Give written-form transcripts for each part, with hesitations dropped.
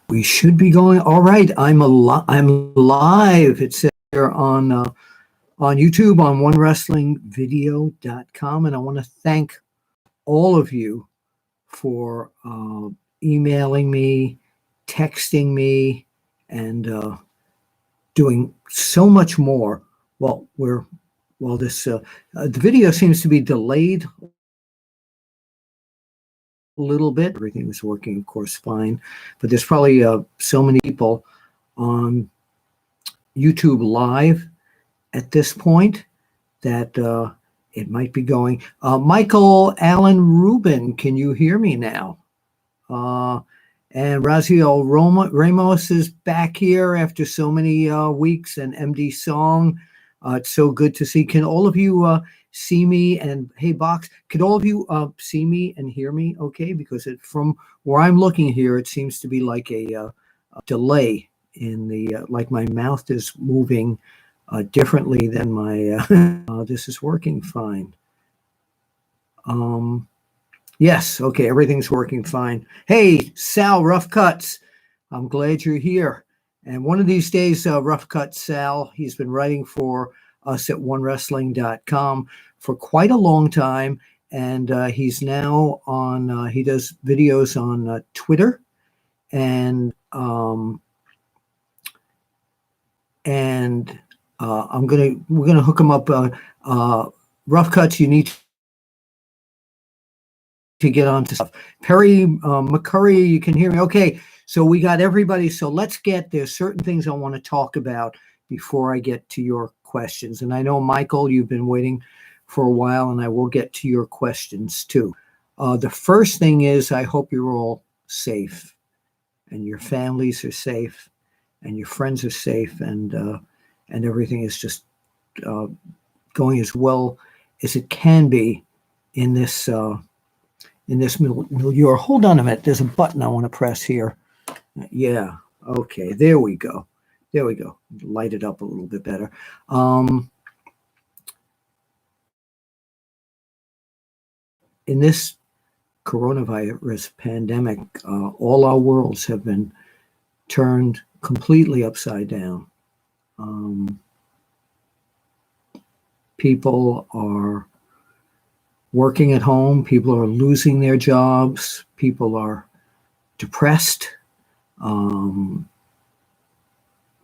We should be going. All right, I'm live. It says here on YouTube on onewrestlingvideo.com, and I want to thank all of you for emailing me, texting me, and doing so much more. Well, this the video seems to be delayed a little bit. Everything is working, of course, fine, but there's probably so many people on YouTube Live at this point that it might be going. Michael Allen Rubin, can you hear me now? And Raziel Ramos is back here after so many weeks, and MD Song. It's so good to see. Can all of you see me? And hey, Box, could all of you see me and hear me okay? Because from where I'm looking here, it seems to be like a delay in the, like my mouth is moving differently than my, this is working fine. Yes, okay, everything's working fine. Hey, Sal, Rough Cuts, I'm glad you're here. And one of these days, Rough Cuts Sal, he's been writing for us at onewrestling.com for quite a long time. And he's now on, he does videos on Twitter. And we're gonna hook him up. Rough Cuts, you need to get onto stuff. Perry McCurry, you can hear me. Okay, so we got everybody. So there's certain things I want to talk about before I get to your questions. And I know, Michael, you've been waiting for a while, and I will get to your questions too. The first thing is, I hope you're all safe, and your families are safe, and your friends are safe, and everything is just going as well as it can be in this milieu. Hold on a minute. There's a button I want to press here. Yeah. Okay. There we go. Light it up a little bit better. In this coronavirus pandemic, all our worlds have been turned completely upside down. People are working at home. People are losing their jobs. People are depressed.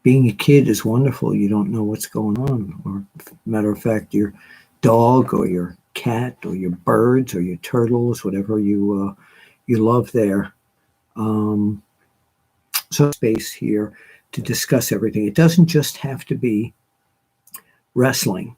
Being a kid is wonderful. You don't know what's going on. Or, matter of fact, your dog or your cat or your birds or your turtles, whatever you love there. So space here to discuss everything. It doesn't just have to be wrestling.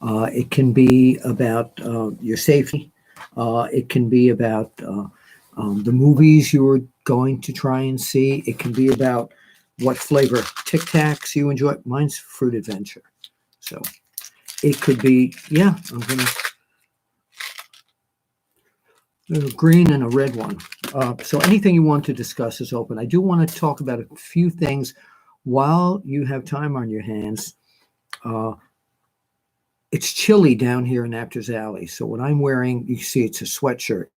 It can be about your safety. It can be about the movies you're going to try and see. It can be about what flavor Tic Tacs you enjoy. Mine's Fruit Adventure. So it could be, yeah, I'm going to, there's a green and a red one. So anything you want to discuss is open. I do want to talk about a few things while you have time on your hands. It's chilly down here in Apter's Alley. So what I'm wearing, you see it's a sweatshirt.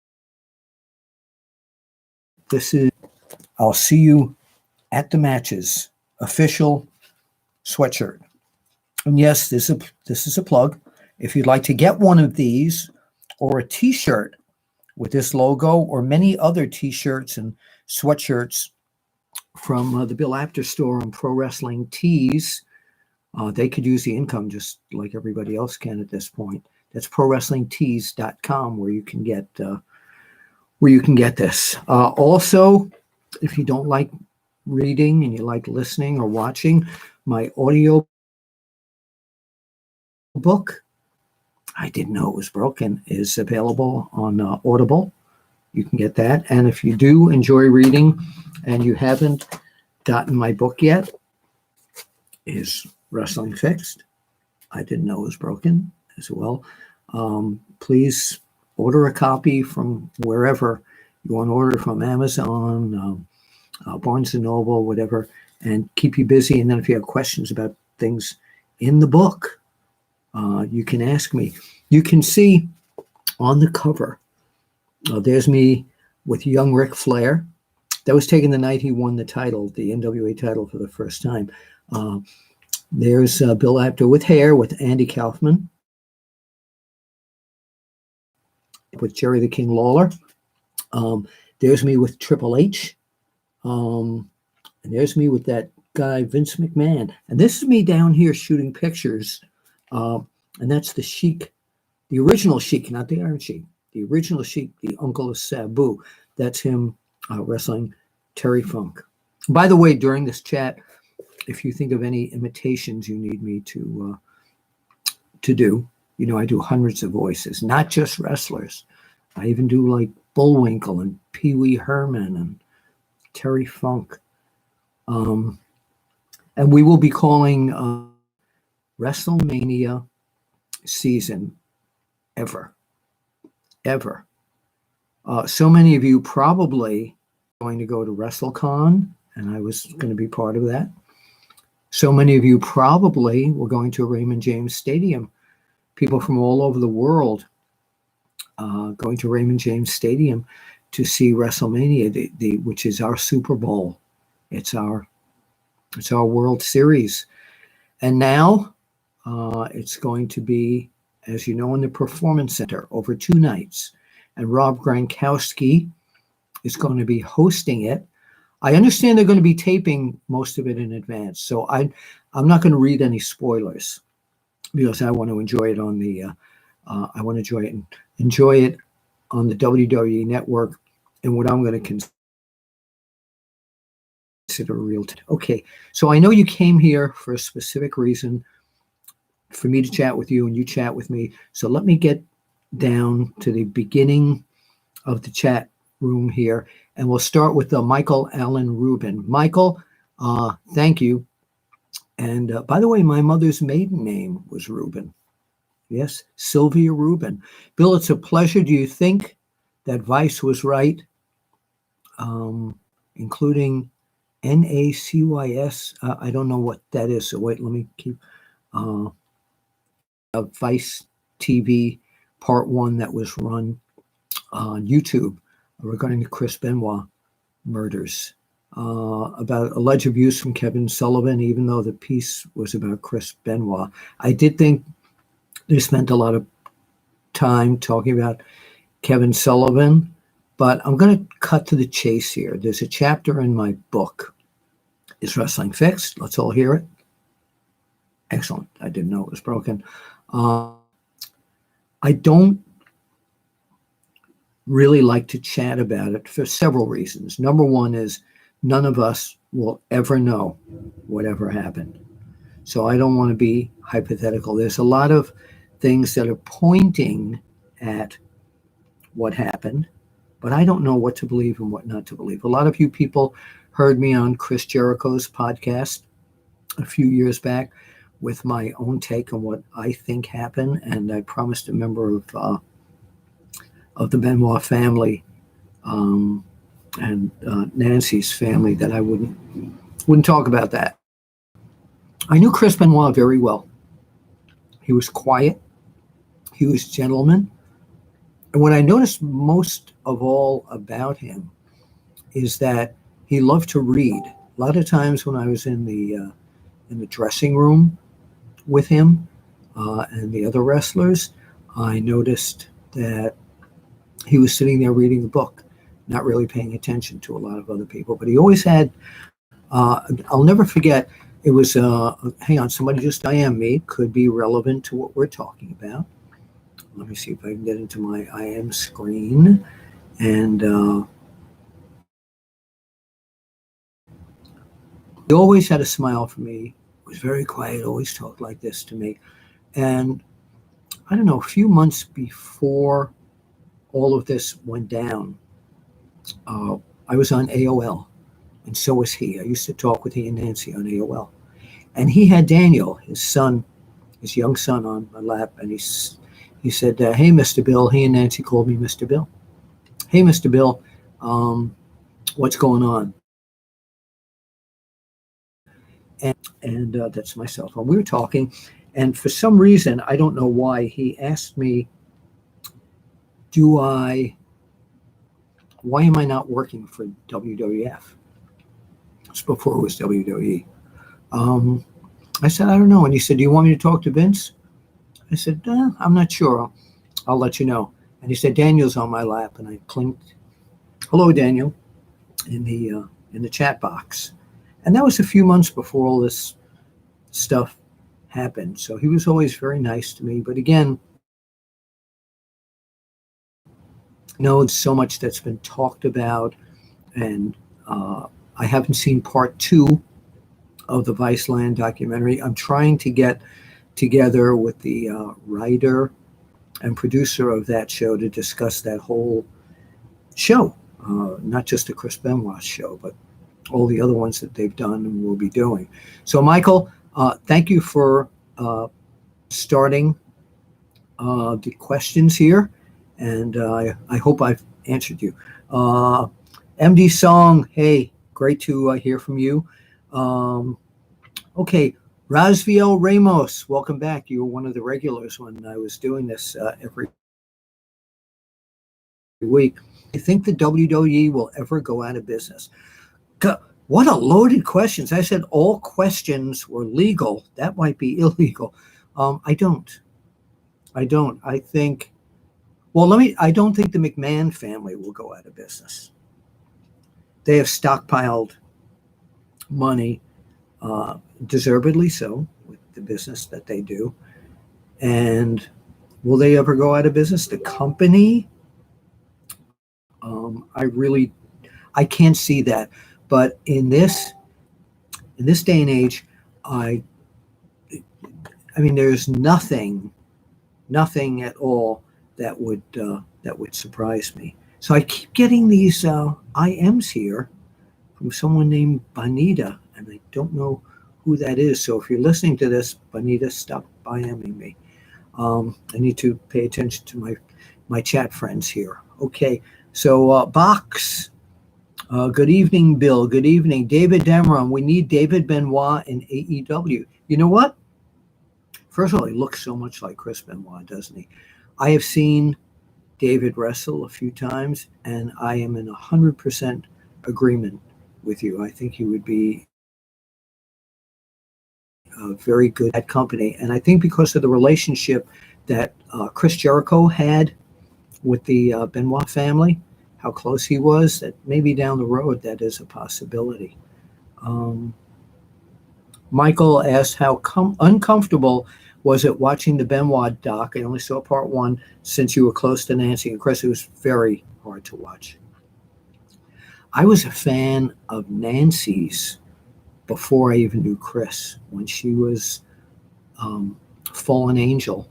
This is, I'll see you at the matches, official sweatshirt. And yes, this is a plug. If you'd like to get one of these or a t-shirt with this logo or many other t-shirts and sweatshirts from the Bill Apter store on Pro Wrestling Tees, they could use the income just like everybody else can at this point. That's prowrestlingtees.com where you can get this. Also, if you don't like reading and you like listening or watching, my audio book, I didn't know it was broken, is available on Audible. You can get that. And if you do enjoy reading and you haven't gotten my book yet, is Wrestling Fixed. I didn't know it was broken as well. Please order a copy from wherever you want to order, from Amazon, Barnes & Noble, whatever, and keep you busy. And then if you have questions about things in the book, you can ask me. You can see on the cover, there's me with young Ric Flair. That was taken the night he won the title, the NWA title, for the first time. There's Bill Apter with hair with Andy Kaufman, with Jerry the King Lawler. There's me with Triple H. And there's me with that guy, Vince McMahon. And this is me down here shooting pictures. And that's the Sheik, the original Sheik, not the Iron Sheik. The original Sheik, the uncle of Sabu. That's him wrestling Terry Funk. By the way, during this chat, if you think of any imitations you need me to do, you know, I do hundreds of voices, not just wrestlers. I even do like Bullwinkle and Pee Wee Herman and Terry Funk. And we will be calling WrestleMania season ever. So many of you probably going to go to WrestleCon, and I was going to be part of that. So many of you probably were going to Raymond James Stadium. People from all over the world going to Raymond James Stadium to see WrestleMania, which is our Super Bowl. It's our World Series. And now it's going to be, as you know, in the Performance Center over 2 nights. And Rob Gronkowski is going to be hosting it. I understand they're going to be taping most of it in advance. So I'm not going to read any spoilers because I want to enjoy it on the enjoy it on the WWE Network and what I'm going to consider real time. Okay, so I know you came here for a specific reason, for me to chat with you and you chat with me. So let me get down to the beginning of the chat room here, and we'll start with Michael Allen Rubin. Michael, thank you. And by the way, my mother's maiden name was Rubin. Yes, Sylvia Rubin. Bill, it's a pleasure. Do you think that Vice was right, including NACYS? I don't know what that is, so wait, let me keep Vice TV Part 1 that was run on YouTube regarding the Chris Benoit murders, about alleged abuse from Kevin Sullivan, even though the piece was about Chris Benoit. I did think they spent a lot of time talking about Kevin Sullivan, but I'm going to cut to the chase here. There's a chapter in my book, Is Wrestling Fixed? Let's all hear it. Excellent. I didn't know it was broken. I don't really like to chat about it for several reasons. Number one is none of us will ever know whatever happened. So I don't want to be hypothetical. There's a lot of things that are pointing at what happened, but I don't know what to believe and what not to believe. A lot of you people heard me on Chris Jericho's podcast a few years back with my own take on what I think happened, and I promised a member of the Benoit family and Nancy's family that I wouldn't talk about that. I knew Chris Benoit very well. He was quiet. He was a gentleman. And what I noticed most of all about him is that he loved to read. A lot of times when I was in the dressing room with him and the other wrestlers, I noticed that he was sitting there reading a book, not really paying attention to a lot of other people. But he always had, I'll never forget, it was, hang on, somebody just I am me, could be relevant to what we're talking about. Let me see if I can get into my I am screen. And he always had a smile for me, was very quiet, always talked like this to me. And I don't know, a few months before all of this went down, I was on AOL, and so was he. I used to talk with he and Nancy on AOL. And he had Daniel, his son, his young son, on my lap, and he said, hey, Mr. Bill. He and Nancy called me Mr. Bill. Hey, Mr. Bill, what's going on? And that's my cell phone. We were talking, and for some reason, I don't know why, he asked me, do I why am I not working for WWF? It's before it was WWE. I said, I don't know. And he said, do you want me to talk to Vince? I said, I'm not sure. I'll let you know. And he said, Daniel's on my lap. And I clinked, hello, Daniel, in the chat box. And that was a few months before all this stuff happened. So he was always very nice to me. But again, so much that's been talked about. And I haven't seen part 2 of the Viceland documentary. I'm trying to get together with the writer and producer of that show to discuss that whole show, not just the Chris Benoit show, but all the other ones that they've done and will be doing. So, Michael, thank you for starting the questions here, and I hope I've answered you. MD Song, hey, great to hear from you. Okay, Razviel Ramos, welcome back. You were one of the regulars when I was doing this every week. I think the WWE will ever go out of business. God, what a loaded questions. I said all questions were legal. That might be illegal. I don't. I think, I don't think the McMahon family will go out of business. They have stockpiled money, deservedly so, with the business that they do. And will they ever go out of business? The company? I can't see that. But in this day and age, I mean, there's nothing at all that would surprise me. So I keep getting these IMs here from someone named Bonita, and I don't know who that is. So if you're listening to this, Bonita, stop IMing me. I need to pay attention to my chat friends here. Okay, so Box. Good evening, Bill. Good evening. David Dameron. We need David Benoit in AEW. You know what? First of all, he looks so much like Chris Benoit, doesn't he? I have seen David wrestle a few times, and I am in 100% agreement with you. I think he would be very good at company. And I think because of the relationship that Chris Jericho had with the Benoit family, how close he was, that maybe down the road that is a possibility. Michael asked, how uncomfortable was it watching the Benoit doc? I only saw part 1 since you were close to Nancy and Chris. It was very hard to watch. I was a fan of Nancy's before I even knew Chris, when she was Fallen Angel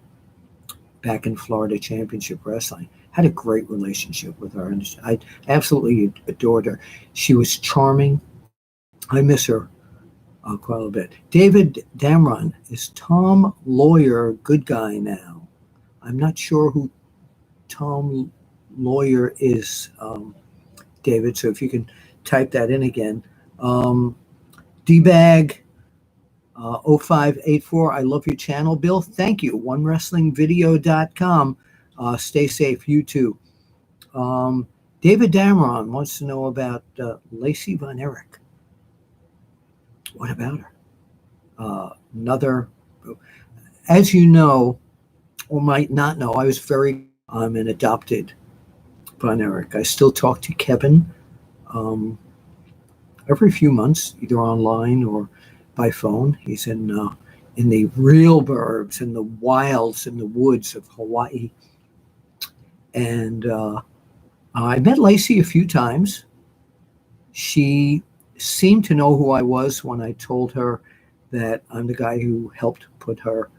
back in Florida Championship Wrestling. Had a great relationship with her, and I absolutely adored her. She was charming. I miss her quite a bit. David Dameron, is Tom Lawyer good guy now? I'm not sure who Tom Lawyer is, David, so if you can type that in again. D-Bag 0584, I love your channel, Bill. Thank you. OneWrestlingVideo.com. Stay safe, you too. David Dameron wants to know about Lacey Von Erich. What about her? Another, as you know, or might not know, I'm an adopted Von Erich. I still talk to Kevin every few months, either online or by phone. He's in the real burbs, in the wilds, in the woods of Hawaii. And I met Lacey a few times. She seemed to know who I was when I told her that I'm the guy who helped put her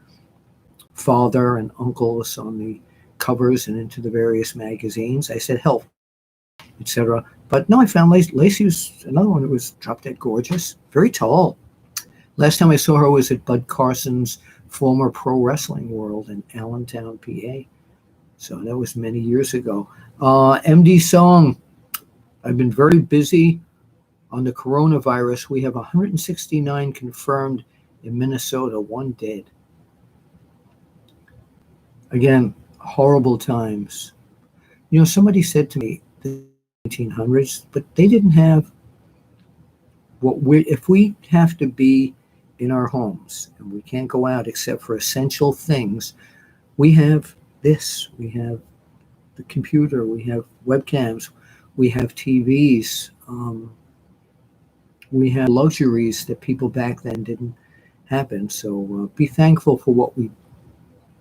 father and uncles on the covers and into the various magazines. I said, help, etc. But no, I found Lacey was another one who was drop dead gorgeous, very tall. Last time I saw her was at Bud Carson's former pro wrestling world in Allentown, PA. So that was many years ago. MD Song, I've been very busy on the coronavirus. We have 169 confirmed in Minnesota, 1 dead. Again, horrible times. You know, somebody said to me, the 1900s, but they didn't have if we have to be in our homes and we can't go out except for essential things, we have this. We have the computer, we have webcams, we have TVs, we have luxuries that people back then didn't happen. So be thankful for what we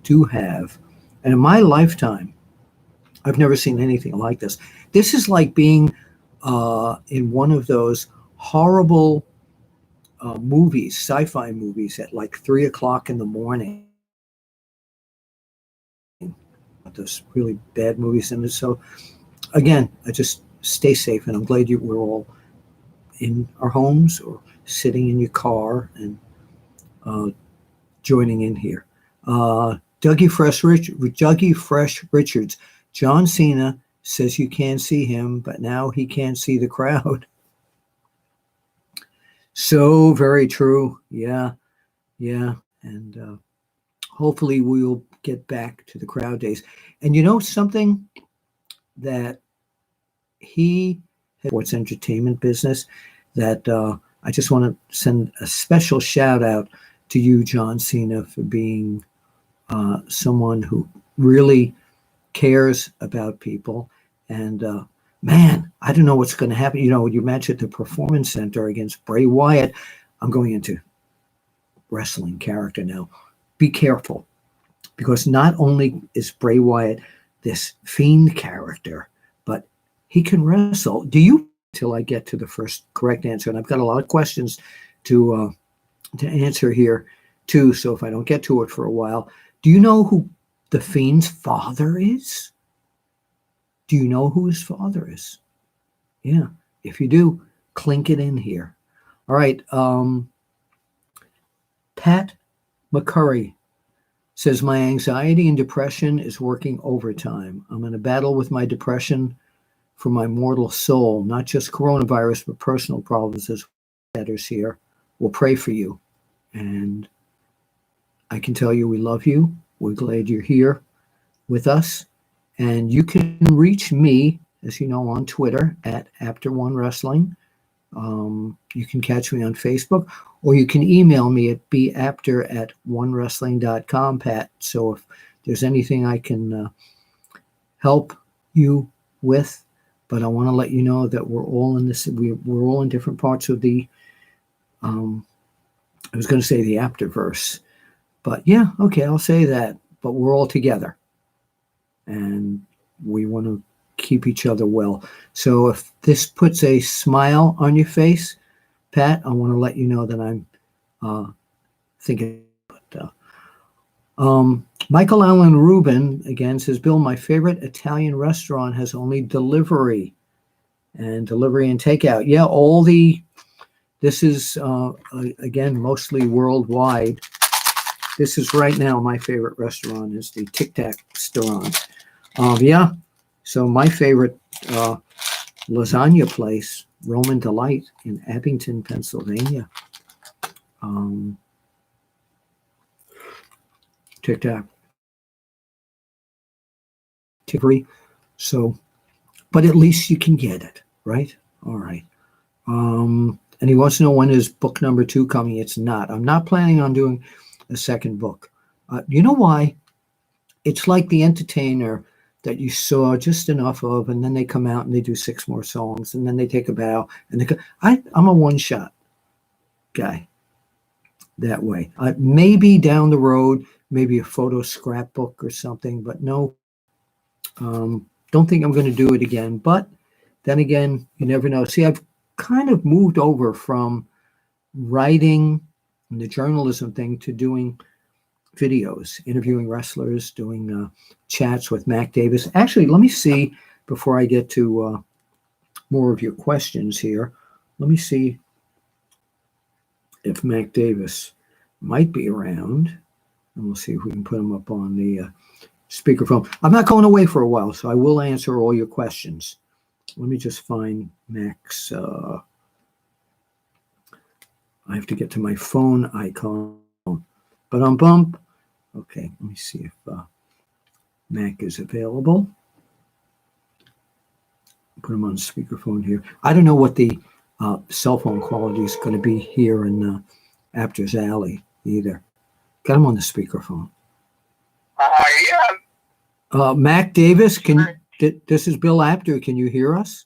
do have. And in my lifetime, I've never seen anything like this. This is like being in one of those horrible movies, sci-fi movies, at like 3 o'clock in the morning. Those really bad movies. And so, again, I just stay safe, and I'm glad we're all in our homes or sitting in your car and joining in here. Dougie Fresh Richards. John Cena says you can't see him, but now he can't see the crowd. So very true. Yeah. And hopefully we'll get back to the crowd days. And you know something that he had, sports entertainment business, that I just want to send a special shout out to you, John Cena, for being someone who really cares about people. And man, I don't know what's going to happen. You know, you mentioned the Performance Center against Bray Wyatt. I'm going into wrestling character now. Be careful, because not only is Bray Wyatt this fiend character, but he can wrestle. Do you? Till I get to the first correct answer, and I've got a lot of questions to answer here too. So if I don't get to it for a while, do you know who the Fiend's father is? Do you know who his father is? Yeah. If you do, clink it in here. All right. Pat McCurry says, my anxiety and depression is working overtime. I'm in a battle with my depression for my mortal soul, not just coronavirus, but personal problems as matters here. We'll pray for you. And I can tell you we love you. We're glad you're here with us. And you can reach me, as you know, on Twitter at Apter1Wrestling. You can catch me on Facebook, or you can email me at bapter@onewrestling.com, Pat. So if there's anything I can help you with, but I want to let you know that we're all in this. We're all in different parts of the. I was going to say the Apterverse, but yeah, okay, I'll say that. But we're all together, and we want to keep each other well. So if this puts a smile on your face, Pat, I want to let you know that I'm thinking. But, Michael Allen Rubin again says, Bill, my favorite Italian restaurant has only delivery and takeout. Yeah, this is again mostly worldwide. This is right now my favorite restaurant is the Tic Tac restaurant. Yeah, so my favorite lasagna place, Roman Delight in Abington, Pennsylvania. Tic Tac. So, but at least you can get it, right? All right. And he wants to know when is book number 2 coming. It's not. I'm not planning on doing a second book. You know why? It's like The Entertainer that you saw just enough of, and then they come out and they do 6 more songs, and then they take a bow. And I'm a one-shot guy that way. Maybe down the road, maybe a photo scrapbook or something, but no. Don't think I'm going to do it again. But then again, you never know. See, I've kind of moved over from writing and the journalism thing to doing videos, interviewing wrestlers, doing chats with Mac Davis. Actually, let me see, before I get to more of your questions here, let me see if Mac Davis might be around, and we'll see if we can put him up on the speakerphone. I'm not going away for a while, so I will answer all your questions. Let me just find Mac's. I have to get to my phone icon. But on bump. Okay, let me see if Mac is available. Put him on speakerphone here. I don't know what the cell phone quality is going to be here in Apter's Alley either. Got him on the speakerphone. Yeah. Mac Davis, this is Bill Apter. Can you hear us?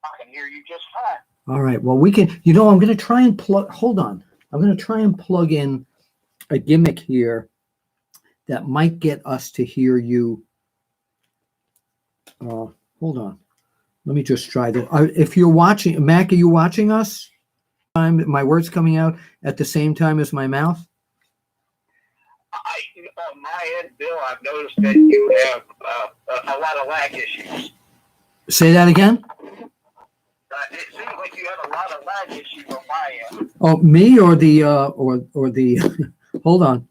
I can hear you just fine. All right. Well, we can. I'm going to try and plug. Hold on. I'm going to try and plug in a gimmick here that might get us to hear you. Hold on. Let me just try this. If you're watching, Mac, are you watching us? My words coming out at the same time as my mouth? On my end, Bill, I've noticed that you have a lot of lag issues. Say that again? It seems like you have a lot of lag issues on my end. Oh, me or the or the hold on.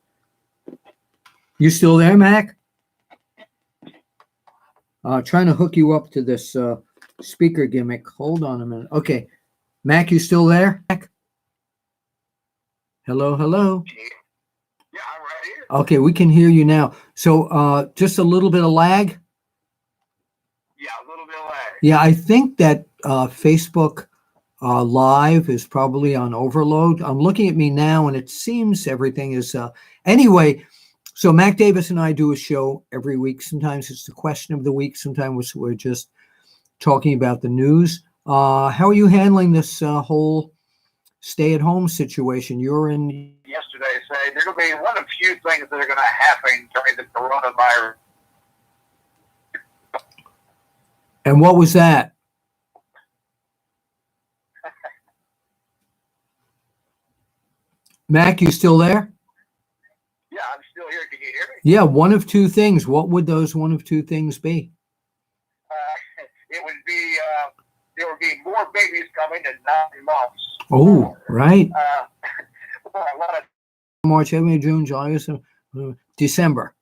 You still there, Mac? Trying to hook you up to this speaker gimmick. Hold on a minute. Okay. Mac, you still there? Mac? Hello, hello. Yeah, I'm right here. Okay, we can hear you now. So just a little bit of lag? Yeah, a little bit of lag. Yeah, I think that Facebook Live is probably on overload. I'm looking at me now, and it seems everything is. Anyway, so Mac Davis and I do a show every week. Sometimes it's the question of the week. Sometimes we're just talking about the news. How are you handling this whole stay-at-home situation? You're in. Yesterday, say there's going to be one of the few things that are going to happen during the coronavirus. And what was that? Mac, you still there? Yeah, I'm still here. Can you hear me? Yeah, one of two things. What would those one of two things be? It would be there would be more babies coming in 9 months. Oh, right. A lot of March, April, June, July, August, December.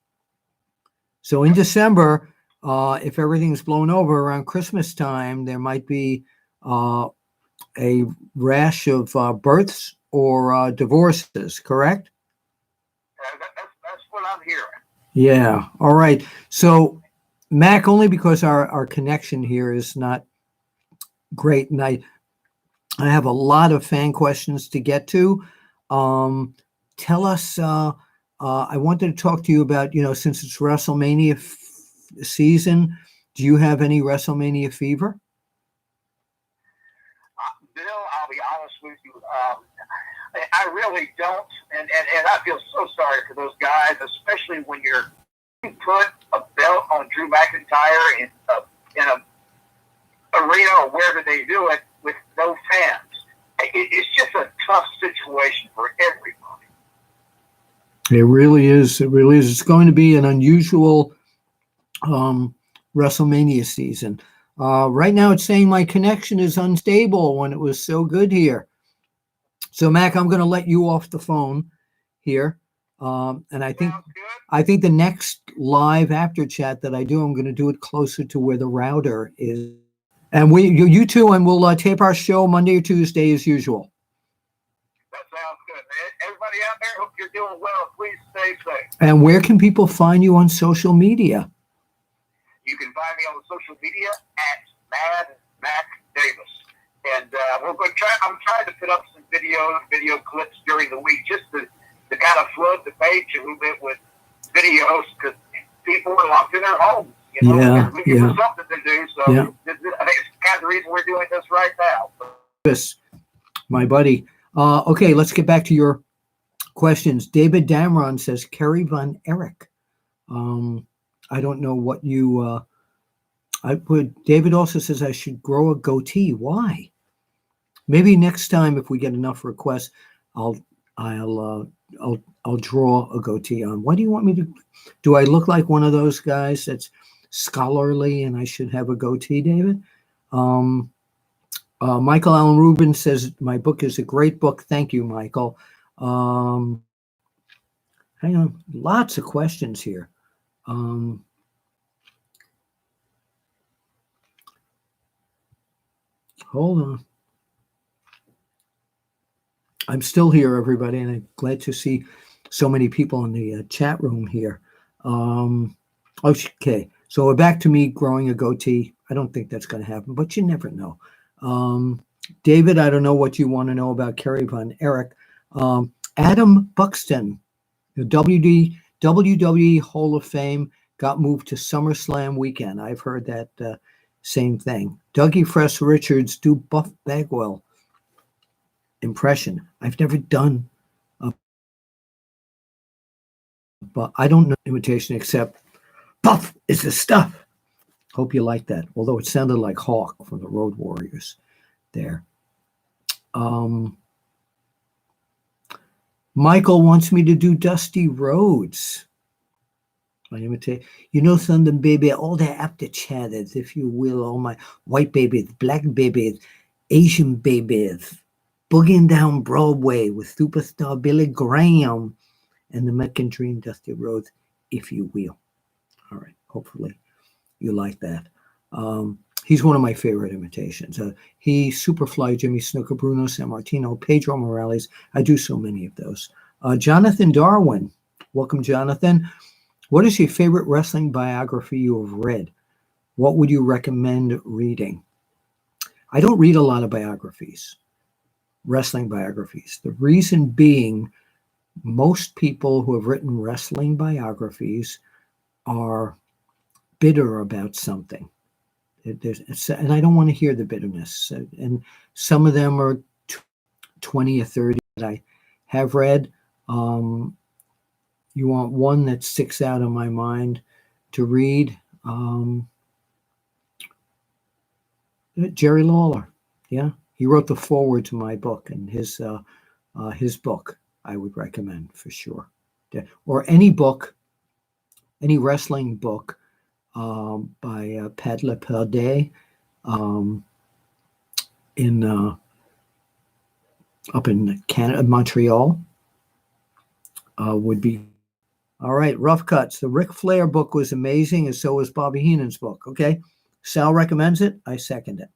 So in December, if everything's blown over around Christmas time, there might be a rash of births or divorces, correct? that's what I'm hearing. Yeah. All right. So, Mac, only because our connection here is not great, and I have a lot of fan questions to get to. Tell us, I wanted to talk to you about, since it's WrestleMania season, do you have any WrestleMania fever? Bill, I'll be honest with you. I really don't, and I feel so sorry for those guys, especially when you put a belt on Drew McIntyre in a arena or wherever they do it with no fans. It's just a tough situation for everybody. It really is. It really is. It's going to be an unusual WrestleMania season. Right now, it's saying my connection is unstable when it was so good here. So, Mac, I'm going to let you off the phone here, and I think the next live Apter chat that I do, I'm going to do it closer to where the router is. And you two, and we'll tape our show Monday or Tuesday as usual. That sounds good, man. Everybody out there, hope you're doing well. Please stay safe. And where can people find you on social media? You can find me on social media at Mad Mac Davis. And I'm trying to put up some video clips during the week just to kind of flood the page a little bit with videos because people are locked in their homes. Yeah. Looking for something to do. So I think it's kind of the reason we're doing this right now. Yes, my buddy. Okay, let's get back to your questions. David Damron says, Kerry Von Erich. I don't know what you... David also says I should grow a goatee. Why? Maybe next time, if we get enough requests, I'll draw a goatee on. Why do you want me to? Do I look like one of those guys that's scholarly and I should have a goatee, David? Michael Allen Rubin says my book is a great book. Thank you, Michael. Hang on, lots of questions here. Hold on. I'm still here, everybody, and I'm glad to see so many people in the chat room here. Okay, so we're back to me growing a goatee. I don't think that's going to happen, but you never know. David, I don't know what you want to know about Kerry Von Erich. Adam Buxton, the WWE Hall of Fame, got moved to SummerSlam weekend. I've heard that same thing. Dougie Fresh Richards, do Buff Bagwell impression. I've never done but I don't know imitation except Buff is the stuff. Hope you like that. Although it sounded like Hawk from the Road Warriors there. Michael wants me to do Dusty Rhodes. I imitate. You know something, baby, all the Apter chatters, if you will, all my white babies, black babies, Asian babies, boogieing down Broadway with superstar Billy Graham and the American Dream, Dusty Rhodes, if you will. All right, hopefully you like that. He's one of my favorite imitations. He, Superfly, Jimmy Snuka, Bruno Sammartino, Pedro Morales. I do so many of those. Jonathan Darwin. Welcome, Jonathan. What is your favorite wrestling biography you have read? What would you recommend reading? I don't read a lot of biographies, wrestling biographies. The reason being, most people who have written wrestling biographies are bitter about something. And I don't want to hear the bitterness. And some of them are 20 or 30 that I have read. You want one that sticks out in my mind to read? Jerry Lawler. Yeah, he wrote the foreword to my book, and his book I would recommend for sure. Or any book, any wrestling book by Pat LePerde up in Canada, Montreal, would be. All right, Rough Cuts. The Ric Flair book was amazing, and so was Bobby Heenan's book. Okay, Sal recommends it. I second it.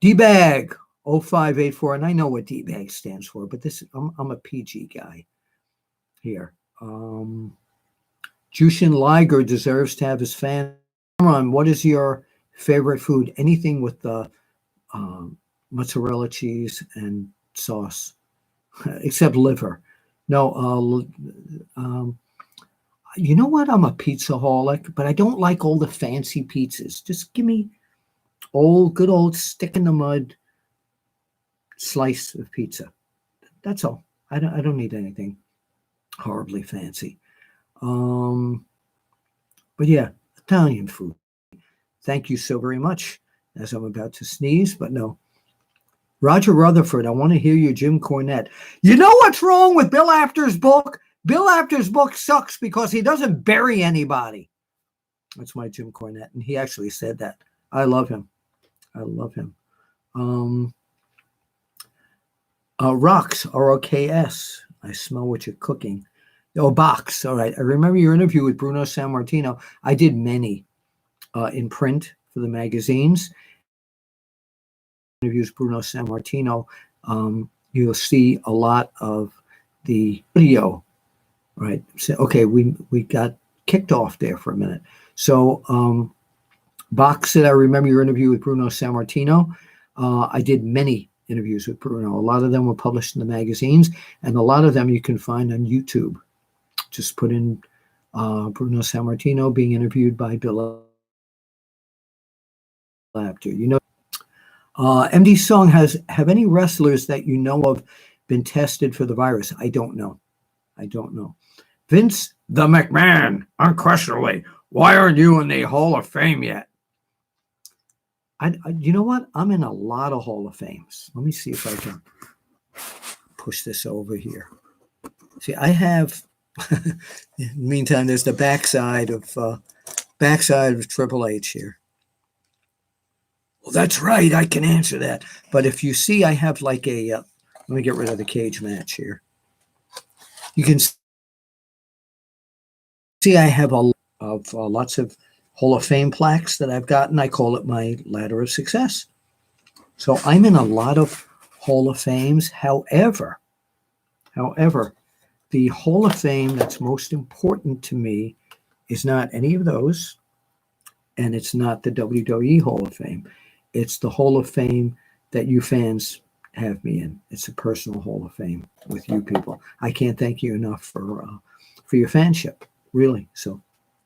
D-Bag 0584, and I know what D-Bag stands for, but I'm a PG guy here. Jushin Liger deserves to have his fan. Cameron, what is your favorite food? Anything with the mozzarella cheese and sauce, except liver. No, you know what? I'm a pizzaholic, but I don't like all the fancy pizzas. Just give me good old stick in the mud slice of pizza. That's all. I don't need anything horribly fancy. But yeah, Italian food. Thank you so very much. As I'm about to sneeze, but no. Roger Rutherford, I want to hear your Jim Cornette. You know what's wrong with Bill Apter's book? Bill Apter's book sucks because he doesn't bury anybody. That's my Jim Cornette, and he actually said that. I love him. I love him. Rocks, R-O-K-S. I smell what you're cooking. Oh, Box. All right. I remember your interview with Bruno Sammartino. I did many in print for the magazines. Interviews Bruno Sammartino. You'll see a lot of the video. Right. So, okay, we got kicked off there for a minute. So Box said, I remember your interview with Bruno Sammartino. I did many interviews with Bruno. A lot of them were published in the magazines, and a lot of them you can find on YouTube. Just put in Bruno Sammartino being interviewed by Bill Apter. You know, MD Song have any wrestlers that you know of been tested for the virus? I don't know. Vince the McMahon, unquestionably. Why aren't you in the Hall of Fame yet? You know what? I'm in a lot of Hall of Fames. Let me see if I can push this over here. See, I have. In the meantime, there's the backside of Triple H here. Well, that's right. I can answer that. But if you see, I have like a. Let me get rid of the cage match here. You can see I have lots of Hall of Fame plaques that I've gotten. I call it my ladder of success. So I'm in a lot of Hall of Fames. However, the Hall of Fame that's most important to me is not any of those. and it's not the WWE Hall of Fame. It's the Hall of Fame that you fans have me in. It's a personal Hall of Fame with you people. I can't thank you enough for your fanship, really. So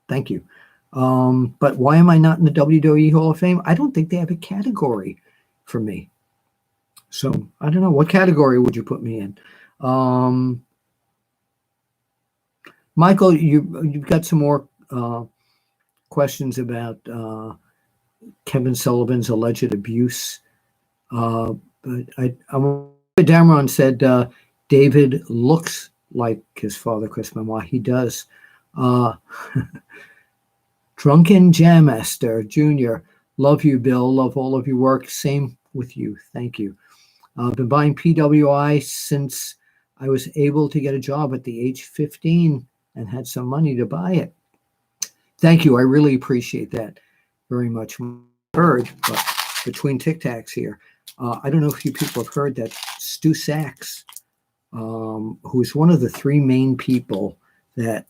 thank you. But why am I not in the WWE Hall of Fame? I don't think they have a category for me. So I don't know. What category would you put me in? Michael, you've got some more questions about Kevin Sullivan's alleged abuse. But Dameron said David looks like his father, Chris Benoit. He does. Drunken Jam Master Jr. Love you, Bill. Love all of your work. Same with you. Thank you. Been buying PWI since I was able to get a job at the age 15 and had some money to buy it. Thank you. I really appreciate that very much. Heard, but between Tic Tacs here, I don't know if you people have heard that Stu Sachs, who's one of the three main people that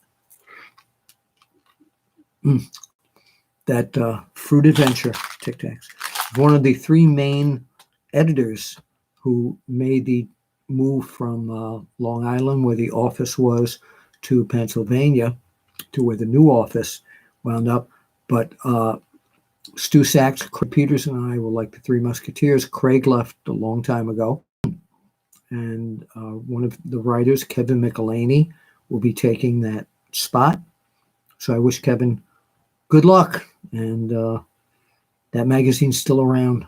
Fruit Adventure Tic Tacs, one of the three main editors who made the move from Long Island, where the office was, to Pennsylvania, to where the new office wound up. But Stu Sachs, Craig Peters, and I were like the Three Musketeers. Craig left a long time ago. And one of the writers, Kevin McElhaney, will be taking that spot. So I wish Kevin good luck. And that magazine's still around.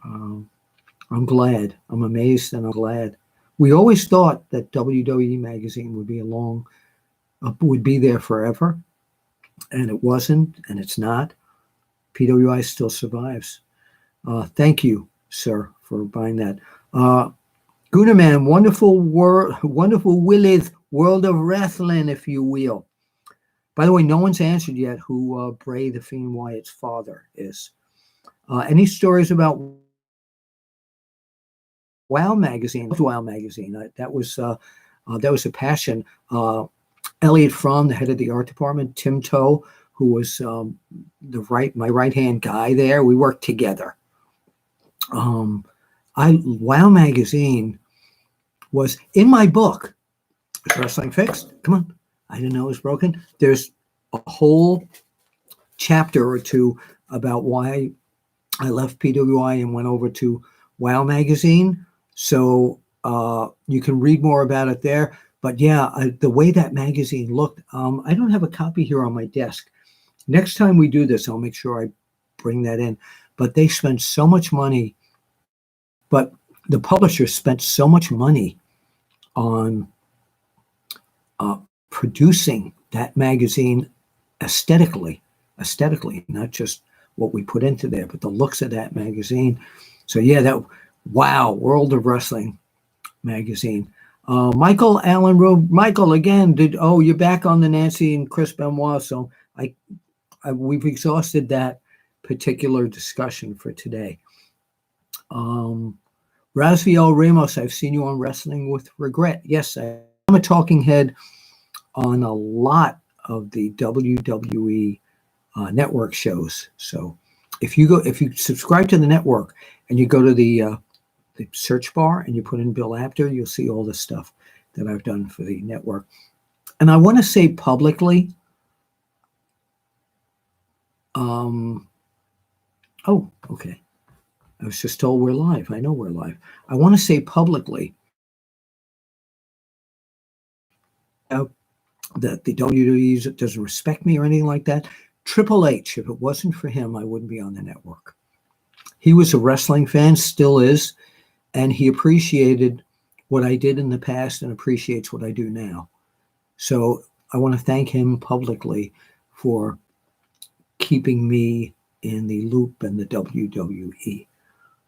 I'm glad. I'm amazed and I'm glad. We always thought that WWE magazine would be there forever. And it wasn't, and it's not. PWI still survives. Thank you, sir, for buying that. Goonerman, wonderful Willith, World of Wrestling, if you will. By the way, no one's answered yet who Bray the Fiend Wyatt's father is. Any stories about Wow Magazine? Wow Magazine. That was a passion. Elliot Fromm, the head of the art department, Tim Toe, who was my right-hand guy there. We worked together. Wow Magazine was in my book. Is Wrestling Fixed? Come on. I didn't know it was broken. There's a whole chapter or two about why I left PWI and went over to Wow Magazine. So you can read more about it there. But yeah, the way that magazine looked, I don't have a copy here on my desk. Next time we do this, I'll make sure I bring that in. But they spent so much money, but the publisher spent so much money on producing that magazine aesthetically, not just what we put into there, but the looks of that magazine. So yeah, wow, World of Wrestling magazine. Michael Allen Rowe. Michael, again, you're back on the Nancy and Chris Benoit. So we've exhausted that particular discussion for today. Raziel Ramos, I've seen you on Wrestling with Regret. Yes, I'm a talking head on a lot of the WWE network shows. So if you subscribe to the network and you go to the search bar and you put in Bill Apter, you'll see all the stuff that I've done for the network. And I want to say publicly, okay. I was just told we're live. I know we're live. I want to say publicly that the WWE doesn't respect me or anything like that. Triple H, if it wasn't for him, I wouldn't be on the network. He was a wrestling fan, still is, and he appreciated what I did in the past and appreciates what I do now. So I want to thank him publicly for keeping me in the loop in the WWE.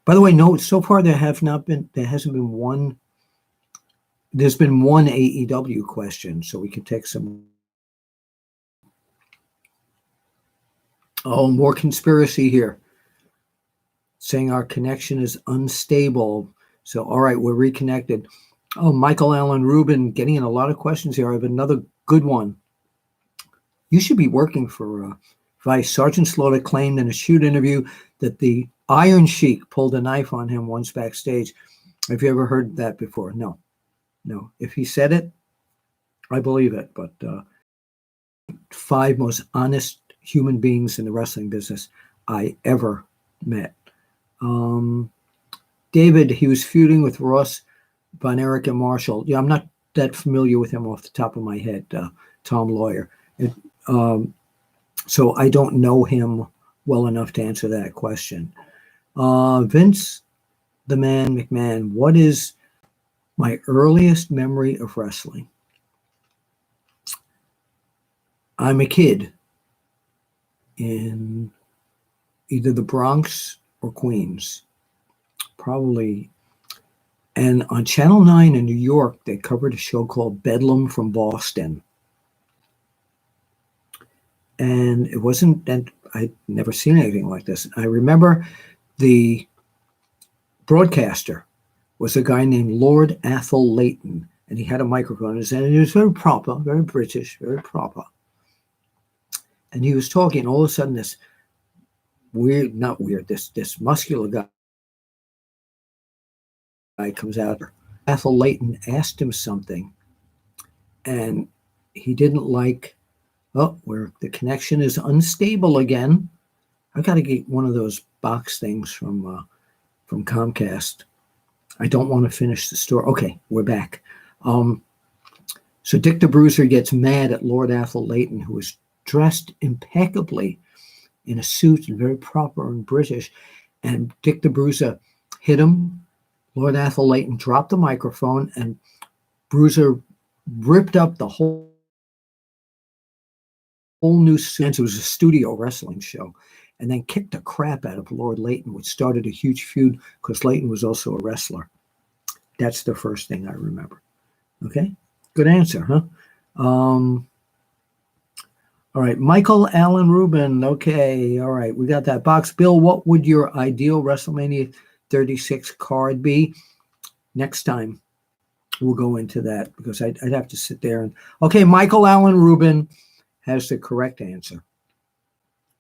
By the way, no, so far there hasn't been one. There's been one AEW question, so we can take some. Oh, more conspiracy here. Saying our connection is unstable. So, all right, we're reconnected. Oh, Michael Allen Rubin, getting in a lot of questions here. I have another good one. You should be working for Vice. Sergeant Slaughter claimed in a shoot interview that the Iron Sheik pulled a knife on him once backstage. Have you ever heard that before? No. If he said it, I believe it. But 5 most honest human beings in the wrestling business I ever met. David, he was feuding with Ross Von Erich and Marshall. Yeah, I'm not that familiar with him off the top of my head, Tom Lawyer. So I don't know him well enough to answer that question. Vince the Man McMahon, what is my earliest memory of wrestling? I'm a kid in either the Bronx or Queens, probably. And on Channel 9 in New York, they covered a show called Bedlam from Boston. And it wasn't, and I'd never seen anything like this. I remember the broadcaster was a guy named Lord Athol Leighton, and he had a microphone in his hand, and he was very proper, very British, very proper. And he was talking, and all of a sudden this this muscular guy comes out. Athol Leighton asked him something, and he didn't like, where the connection is unstable again. I got to get one of those box things from Comcast. I don't want to finish the story. Okay, we're back. So Dick the Bruiser gets mad at Lord Athol Leighton, who is dressed impeccably in a suit and very proper and British. And Dick the Bruiser hit him. Lord Athol Leighton dropped the microphone, and Bruiser ripped up the whole new suit. It was a studio wrestling show, and then kicked the crap out of Lord Leighton, which started a huge feud because Leighton was also a wrestler. That's the first thing I remember. Okay, good answer, huh? All right, Michael Allen Rubin. Okay, all right, we got that box. Bill, what would your ideal WrestleMania 36 card be? Next time we'll go into that, because I'd have to sit there and... Okay, Michael Allen Rubin has the correct answer.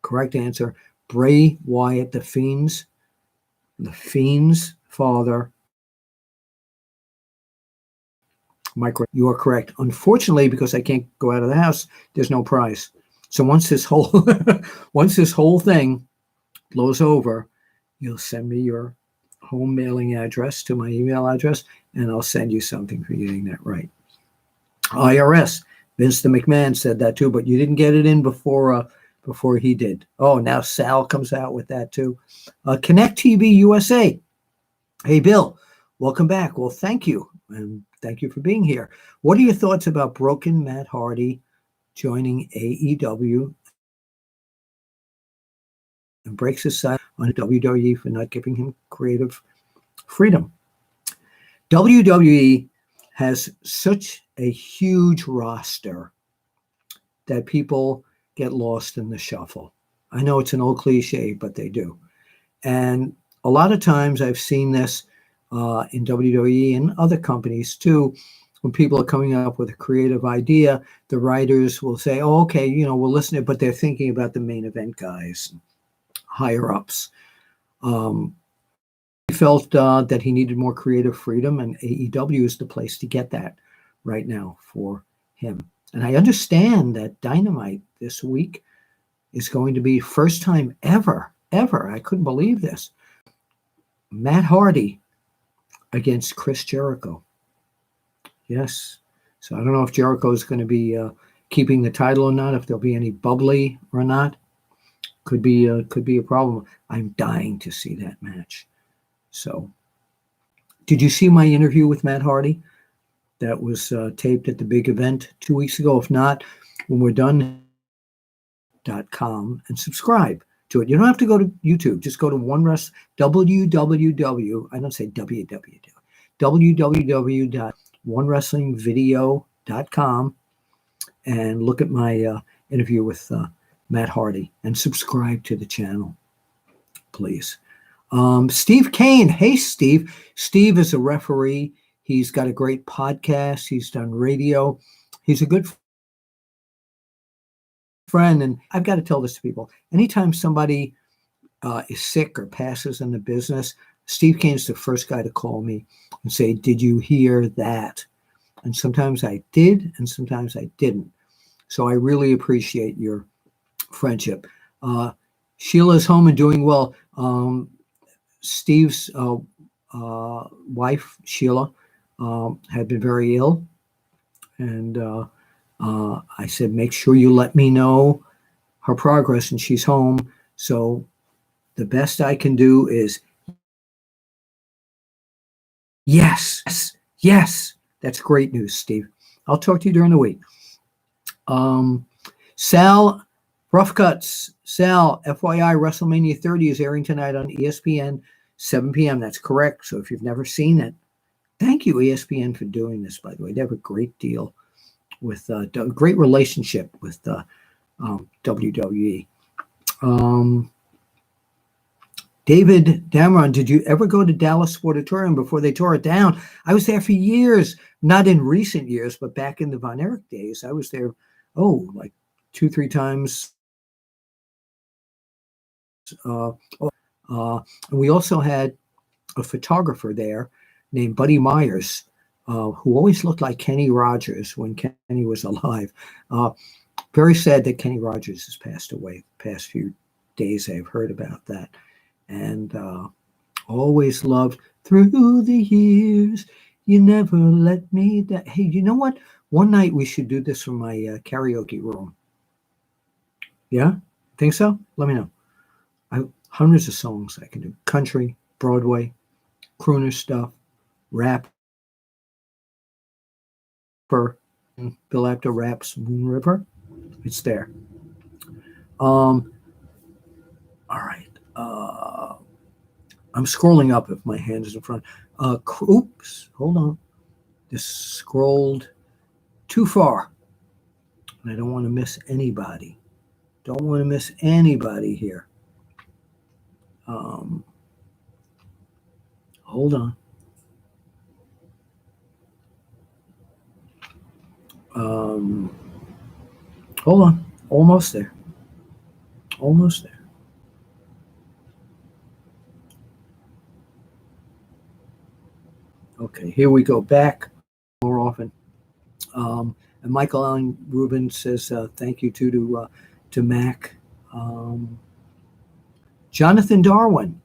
Correct answer, Bray Wyatt, the Fiend's father. Mike, you are correct. Unfortunately, because I can't go out of the house, there's no prize. So once this whole thing blows over, you'll send me your home mailing address to my email address, and I'll send you something for getting that right. IRS, Vince the McMahon said that too, but you didn't get it in before he did. Oh, now Sal comes out with that too. Connect TV USA. Hey, Bill, welcome back. Well, thank you. And thank you for being here. What are your thoughts about Broken Matt Hardy joining AEW and breaks his side on WWE for not giving him creative freedom? WWE has such a huge roster that people get lost in the shuffle. I know it's an old cliche, but they do. And a lot of times I've seen this in WWE and other companies too. When people are coming up with a creative idea, the writers will say, oh, okay, we'll listen to it, but they're thinking about the main event guys, higher ups. He felt that he needed more creative freedom, and AEW is the place to get that right now for him. And I understand that Dynamite this week is going to be first time ever, I couldn't believe this, Matt Hardy against Chris Jericho. Yes. So I don't know if Jericho is going to be keeping the title or not, if there'll be any bubbly or not. Could be a problem. I'm dying to see that match. So, did you see my interview with Matt Hardy? That was taped at the big event 2 weeks ago. If not, when we're done, .com and subscribe to it. You don't have to go to YouTube. Just go to www. I don't say www. www.onewrestlingvideo.com and look at my interview with Matt Hardy and subscribe to the channel, please. Steve Cain. Hey, Steve. Steve is a referee. He's got a great podcast. He's done radio. He's a good friend, and I've got to tell this to people. Anytime somebody is sick or passes in the business, Steve Kane's the first guy to call me and say, "Did you hear that?" And sometimes I did, and sometimes I didn't. So I really appreciate your friendship. Sheila's home and doing well. Steve's wife, Sheila, had been very ill. And I said, make sure you let me know her progress, and she's home. So the best I can do is, yes. That's great news, Steve. I'll talk to you during the week. Sal, Rough Cuts. Sal, FYI, WrestleMania 30 is airing tonight on ESPN, 7 p.m. That's correct. So if you've never seen it, thank you, ESPN, for doing this, by the way. They have a great deal with great relationship with WWE. David Dameron, did you ever go to Dallas Sportatorium before they tore it down? I was there for years, not in recent years, but back in the Von Erich days. I was there, like 2-3 times. And we also had a photographer there named Buddy Myers, who always looked like Kenny Rogers when Kenny was alive. Very sad that Kenny Rogers has passed away the past few days. I've heard about that. And always loved through the years, you never let me down. Hey, you know what? One night we should do this from my karaoke room. Yeah? Think so? Let me know. Hundreds of songs I can do. Country, Broadway, crooner stuff, rap. Bill Apter raps Moon River. It's there. All right. I'm scrolling up if my hand is in front. Oops, hold on. This scrolled too far. And I don't want to miss anybody. Don't want to miss anybody here. Hold on. Hold on. Almost there. Almost there. Okay, here we go. Back more often. And Michael Allen Rubin says thank you to Mac. Jonathan Darwin,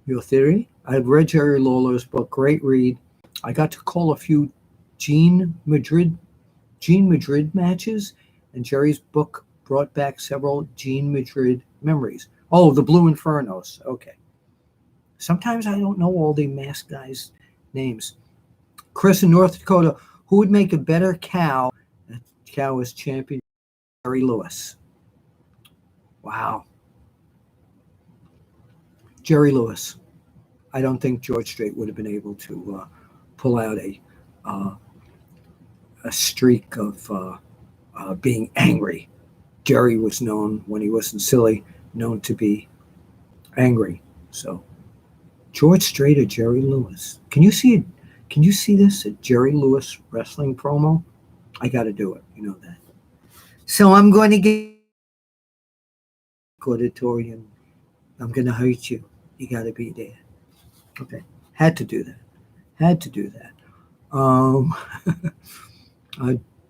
Your Theory. I've read Jerry Lawler's book. Great read. I got to call a few Gene Madrid matches, and Jerry's book brought back several Gene Madrid memories. Oh, the Blue Infernos. Okay. Sometimes I don't know all the masked guys' names. Chris in North Dakota, who would make a better cow? That cow is champion Jerry Lewis. Wow. Jerry Lewis. I don't think George Strait would have been able to pull out a streak of being angry. Jerry was known, when he wasn't silly, known to be angry. So George Strait or Jerry Lewis. Can you see it? Can you see this at Jerry Lewis wrestling promo? I got to do it. You know that. So I'm going to get auditorium. I'm going to hurt you. You got to be there. Okay. Had to do that.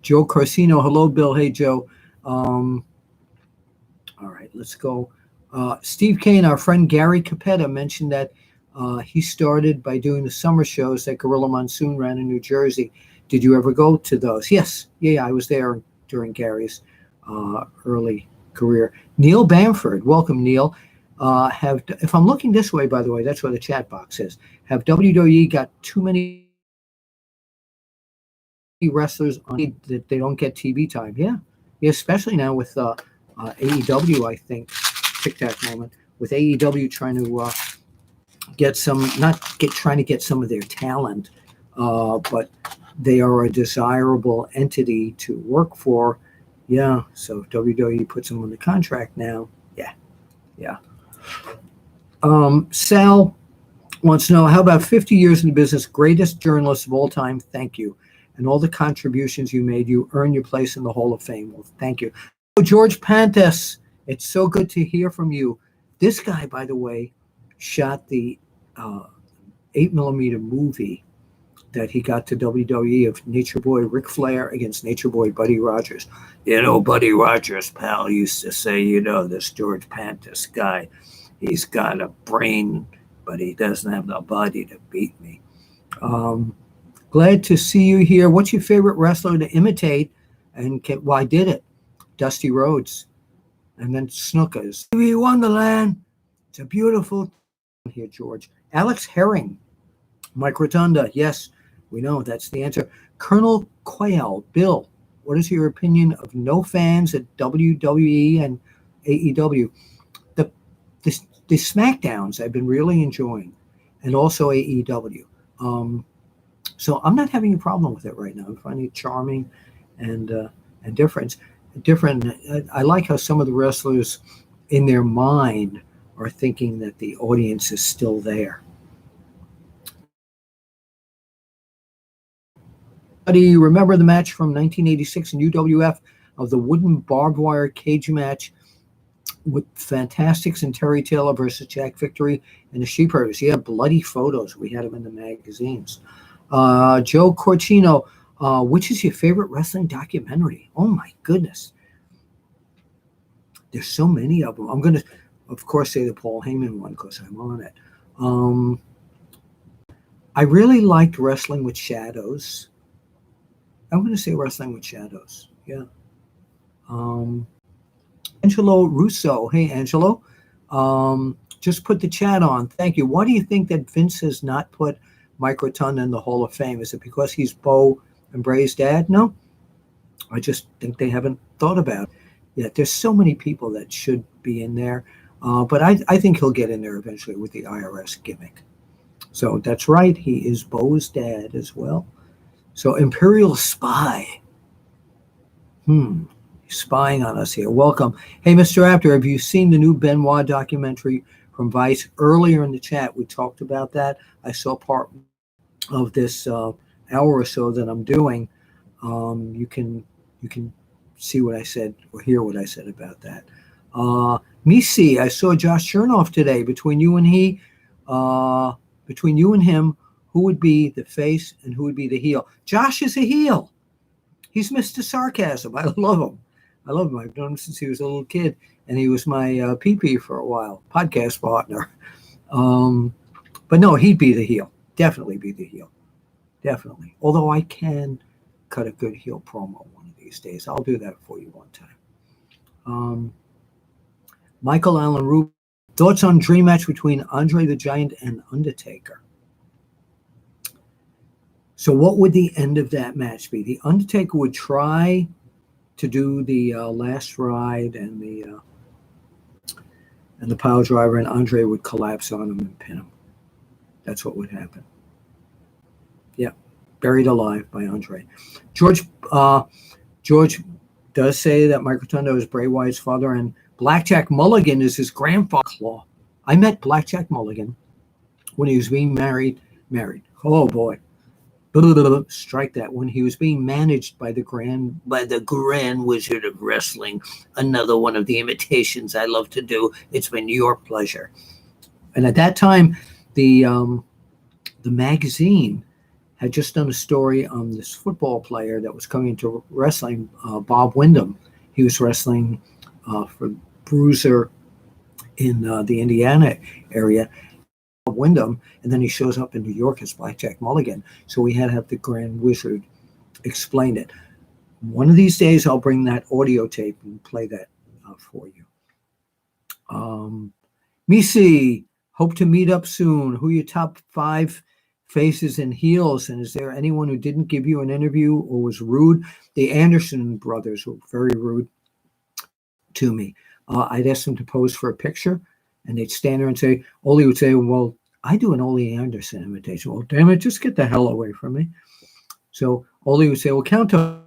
Joe Corsino. Hello, Bill. Hey, Joe. All right, let's go. Steve Kane, our friend Gary Capetta, mentioned that he started by doing the summer shows that Gorilla Monsoon ran in New Jersey. Did you ever go to those? Yes. Yeah, I was there during Gary's early career. Neil Bamford. Welcome, Neil. If I'm looking this way, by the way, that's where the chat box is. Have WWE got too many wrestlers on that they don't get TV time? Yeah, especially now with AEW, I think, Tic Tac moment, with AEW trying to get some, trying to get some of their talent, but they are a desirable entity to work for. Yeah, so if WWE puts them on the contract now, yeah. Sal wants to know, how about 50 years in the business, greatest journalist of all time? Thank you. And all the contributions you made, you earn your place in the Hall of Fame. Well, thank you. Oh, George Pantas, it's so good to hear from you. This guy, by the way, shot the 8mm movie that he got to WWE of Nature Boy Ric Flair against Nature Boy Buddy Rogers. Buddy Rogers, pal, used to say, this George Pantas guy, he's got a brain, but he doesn't have the body to beat me. Glad to see you here. What's your favorite wrestler to imitate? And I did it. Dusty Rhodes. And then Snookers. TV Wonderland. It's a beautiful here, George. Alex Herring. Mike Rotunda. Yes, we know that's the answer. Colonel Quayle. Bill, what is your opinion of no fans at WWE and AEW? The SmackDowns I've been really enjoying, and also AEW. So I'm not having a problem with it right now. I'm finding it charming and different. I like how some of the wrestlers in their mind are thinking that the audience is still there. Do you remember the match from 1986 in UWF of the wooden barbed wire cage match with Fantastics and Terry Taylor versus Jack Victory and the Sheepherders? Yeah, bloody photos. We had them in the magazines. Joe Cortino, which is your favorite wrestling documentary? Oh my goodness. There's so many of them. I'm going to, of course, say the Paul Heyman one because I'm on it. I really liked Wrestling with Shadows. I'm going to say Wrestling with Shadows. Yeah. Angelo Russo. Hey, Angelo. Just put the chat on. Thank you. Why do you think that Vince has not put Mike Rotunda in the Hall of Fame? Is it because he's Bo and Bray's dad? No. I just think they haven't thought about it. Yeah, there's so many people that should be in there. But I think he'll get in there eventually with the IRS gimmick. So that's right. He is Bo's dad as well. So Imperial Spy. He's spying on us here. Welcome. Hey, Mr. Apter, have you seen the new Benoit documentary from Vice? Earlier in the chat, we talked about that. I saw part of this hour or so that I'm doing. You can see what I said or hear what I said about that. Misi, I saw Josh Chernoff today. Between you and him, who would be the face and who would be the heel? Josh is a heel. He's Mr. Sarcasm. I love him. I've known him since he was a little kid, and he was my PP for a while, podcast partner. But no, he'd be the heel. Definitely be the heel. Definitely. Although I can cut a good heel promo one of these days. I'll do that for you one time. Michael Allen Rubin, thoughts on dream match between Andre the Giant and Undertaker? So what would the end of that match be? The Undertaker would try to do the last ride and the pile driver, and Andre would collapse on him and pin him. That's what would happen. Yeah, buried alive by Andre. George does say that Mike Rotunda is Bray Wyatt's father, and Blackjack Mulligan is his grandfather. I met Blackjack Mulligan when he was being married. Oh boy. Strike that. When he was being managed by the Grand Wizard of Wrestling, another one of the imitations I love to do. It's been your pleasure. And at that time, the magazine had just done a story on this football player that was coming into wrestling, Bob Windham. He was wrestling for Bruiser in the Indiana area. Wyndham, and then he shows up in New York as Blackjack Mulligan. So we had to have the Grand Wizard explain it. One of these days, I'll bring that audio tape and play that for you. Misi, hope to meet up soon. Who are your top 5 faces and heels? And is there anyone who didn't give you an interview or was rude? The Anderson brothers were very rude to me. I'd ask them to pose for a picture, and they'd stand there and say, Ole would say, well, I do an Ole Anderson imitation. Well, damn it, just get the hell away from me. So Ole would say, well, count to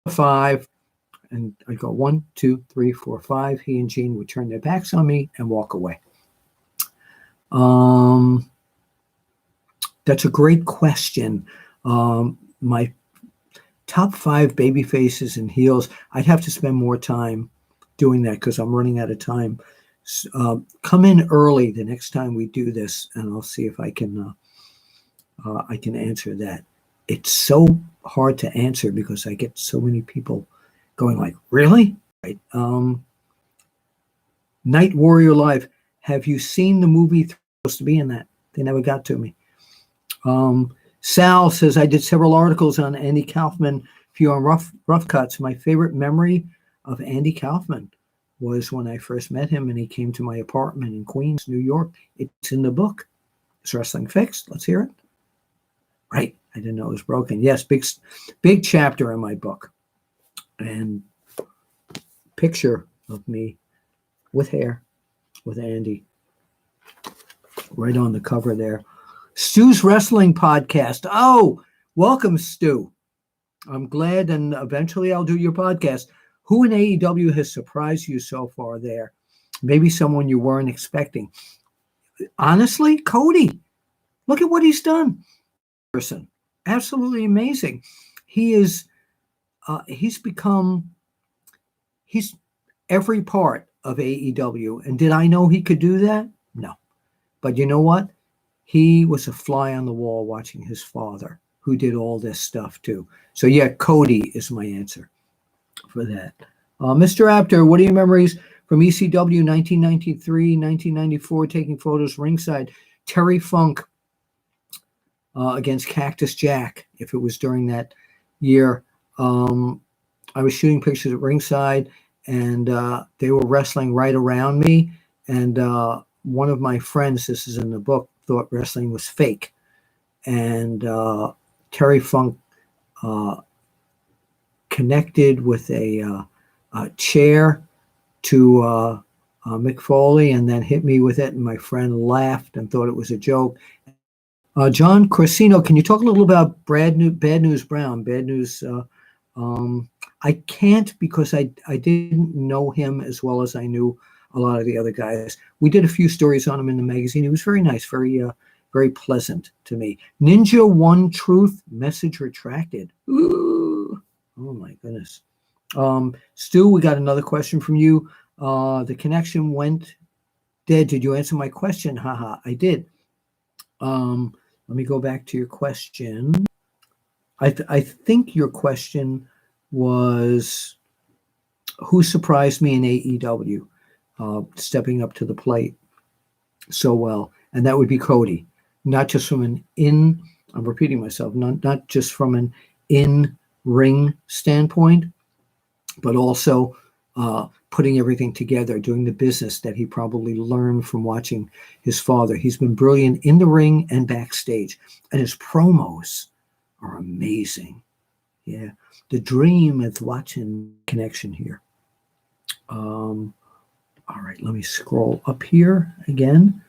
5. And I'd go 1, 2, 3, 4, 5. He and Gene would turn their backs on me and walk away. That's a great question. My top 5 baby faces and heels. I'd have to spend more time doing that because I'm running out of time. Come in early the next time we do this, and I'll see if I can answer that. It's so hard to answer because I get so many people going like, really? Right. Night Warrior Live. Have you seen the movie supposed to be in that? They never got to me. Sal says, I did several articles on Andy Kaufman for you on Rough Cuts. My favorite memory of Andy Kaufman was when I first met him and he came to my apartment in Queens, New York. It's in the book. Is Wrestling Fixed? Let's hear it. Right. I didn't know it was broken. Yes, big chapter in my book. And picture of me with hair, with Andy. Right on the cover there. Stu's Wrestling Podcast. Oh, welcome, Stu. I'm glad, and eventually I'll do your podcast. Who in AEW has surprised you so far there? Maybe someone you weren't expecting. Honestly, Cody. Look at what he's done. Person. Absolutely amazing. He's every part of AEW. And did I know he could do that? No. But you know what? He was a fly on the wall watching his father, who did all this stuff too. So yeah, Cody is my answer for that. Mr. Apter, what are your memories from ECW 1993, 1994, taking photos ringside? Terry Funk against Cactus Jack, if it was during that year. I was shooting pictures at ringside, and they were wrestling right around me. And one of my friends, this is in the book, thought wrestling was fake. And Terry Funk connected with a chair to Mick Foley and then hit me with it. And my friend laughed and thought it was a joke. John Corsino, can you talk a little about Bad News Brown? Bad News. I can't because I didn't know him as well as I knew a lot of the other guys. We did a few stories on him in the magazine. He was very nice, very pleasant to me. Ninja One Truth, message retracted. Ooh, oh my goodness. Stu, we got another question from you. The connection went dead. Did you answer my question? Haha, I did. Let me go back to your question. I think your question was, who surprised me in AEW, stepping up to the plate so well? And that would be Cody. Not just from I'm repeating myself, not just from an in-ring standpoint, but also putting everything together, doing the business that he probably learned from watching his father. He's been brilliant in the ring and backstage, and his promos are amazing. Yeah, the dream of watching connection here. All right, let me scroll up here again,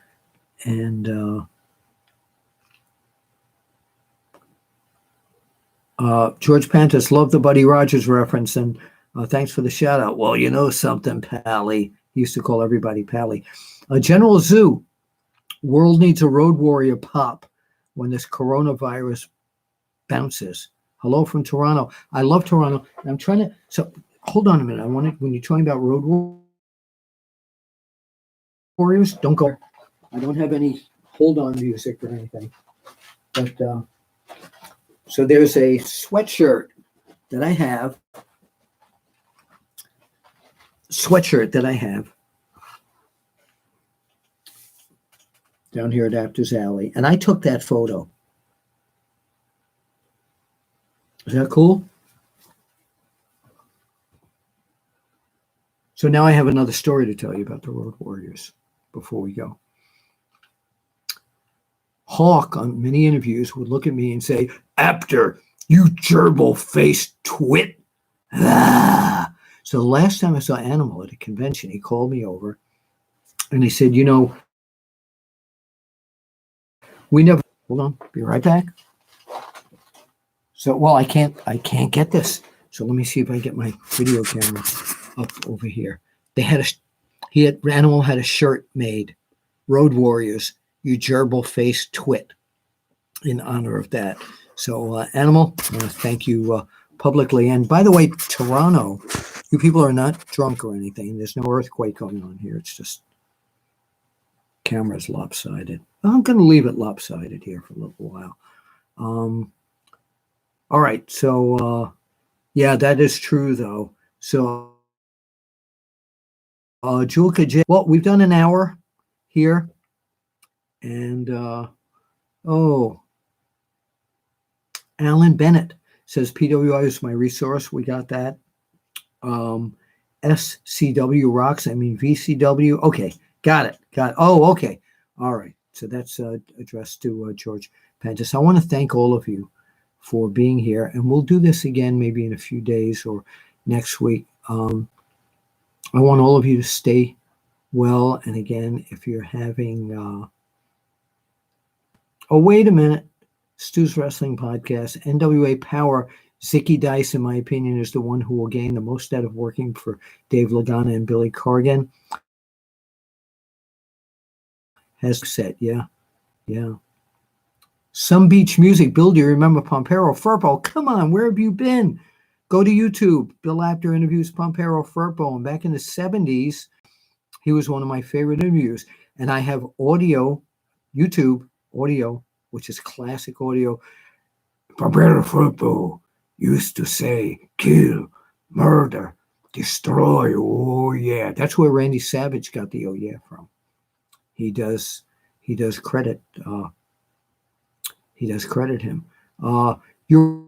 and George Pantas, love the Buddy Rogers reference, and thanks for the shout out. Well, you know something, Pally. He used to call everybody Pally. General Zoo, world needs a road warrior pop when this coronavirus bounces. Hello from Toronto. I love Toronto. And I'm trying to, so hold on a minute. When you're talking about road warriors, don't go. I don't have any hold on music or anything. But so there's a sweatshirt that I have. Down here at Apter's Alley. And I took that photo. Is that cool? So now I have another story to tell you about the Road Warriors before we go. Hawk, on many interviews, would look at me and say, Apter, you gerbil-faced twit. Ah. So the last time I saw Animal at a convention, he called me over and he said, you know, we never, hold on, be right back. So, well, I can't get this. So let me see if I get my video camera up over here. Animal had a shirt made, Road Warriors, you gerbil-faced twit, in honor of that. So, Animal, I want to thank you publicly. And by the way, Toronto, you people are not drunk or anything. There's no earthquake going on here. It's just camera's lopsided. I'm going to leave it lopsided here for a little while. All right. So, yeah, that is true, though. So, Julka J. Well, we've done an hour here. And, Alan Bennett says PWI is my resource. We got that. SCW rocks. I mean, VCW. Okay. Got it. Oh, okay. All right. So that's addressed to George Pantis. I want to thank all of you for being here. And we'll do this again maybe in a few days or next week. I want all of you to stay well. And again, if you're having... oh, wait a minute. Stu's Wrestling Podcast, NWA Power. Zicky Dice, in my opinion, is the one who will gain the most out of working for Dave Lagana and Billy Corgan. Has said, yeah. Some Beach Music. Bill, do you remember Pompero Firpo? Come on, where have you been? Go to YouTube. Bill Apter interviews Pompero Firpo. And back in the 70s, he was one of my favorite interviews. And I have audio, YouTube audio, which is classic audio. Pompero Firpo used to say, kill, murder, destroy. Oh, yeah. That's where Randy Savage got the oh, yeah from. He does credit. He does credit him. You're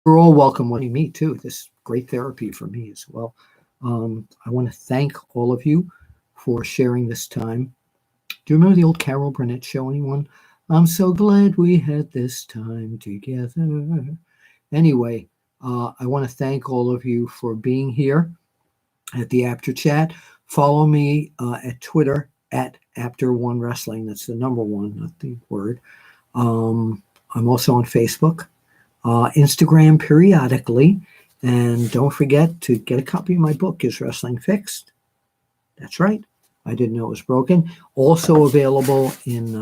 all welcome. Me too. This is great therapy for me as well. I want to thank all of you for sharing this time. Do you remember the old Carol Burnett show, anyone? I'm so glad we had this time together. Anyway, I want to thank all of you for being here at the Apter Chat. Follow me at Twitter at Apter1Wrestling. That's the number one, not the word. I'm also on Facebook, Instagram periodically. And don't forget to get a copy of my book, Is Wrestling Fixed? That's right. I didn't know it was broken. Also available in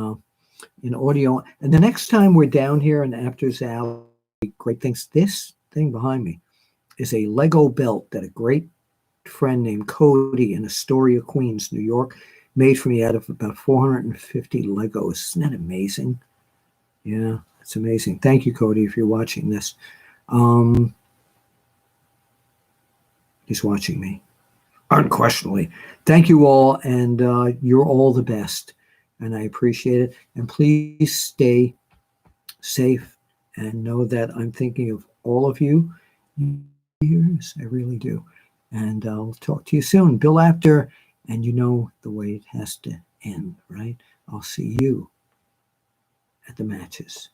audio. And the next time we're down here in Apter's Alley, great things. This thing behind me is a Lego belt that a great friend named Cody in Astoria, Queens, New York, made for me out of about 450 Legos. Isn't that amazing? Yeah, it's amazing. Thank you, Cody, if you're watching this. He's watching me. Unquestionably. Thank you all, and you're all the best, and I appreciate it. And please stay safe and know that I'm thinking of all of you. Yes, I really do. And I'll talk to you soon. Bill Apter, and you know the way it has to end, right? I'll see you at the matches.